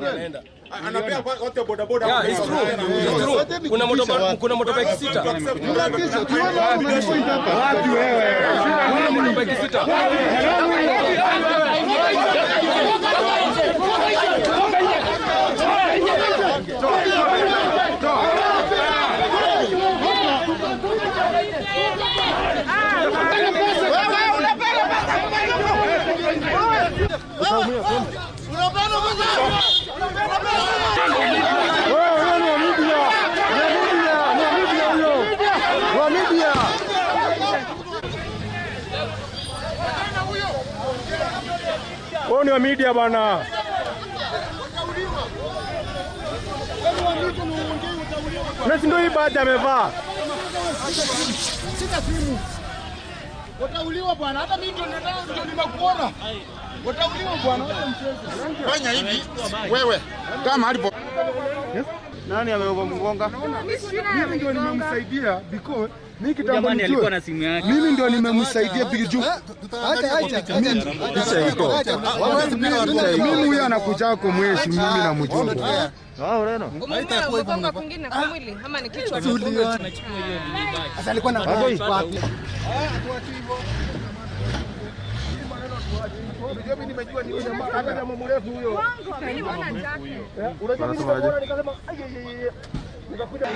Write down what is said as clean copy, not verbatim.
anaenda. Anapea wote boda boda. Yeah, it's true. Kuna motorbike 6. Wapi wewe? Kuna motorbike 6. Ni wa media bana. Nasi ndio hii baada amevaa. Sita simu. Watauliwa bwana, hata mimi ndio nimekuona. Watauliwa bwana, hata mchezo. Fanya hivi wewe kama alipo. Nani amemgonga? Mimi ndio nimemsaidia because mimi kitambo alikuwa na simu yake. Mimi ndio nimemsaidia biju. Mimi huyu anakuja kwa mwezi mimi na mjumbe. Ureno. Umegonga kwingine kwa mwili ama ni kichwa tu? Sasa alikuwa na wapi? Mimi nimejua ni jamaa hata jamaa mrefu huyo. Mimi nimeona jacket. Unajua mimi nikasema nikakuja.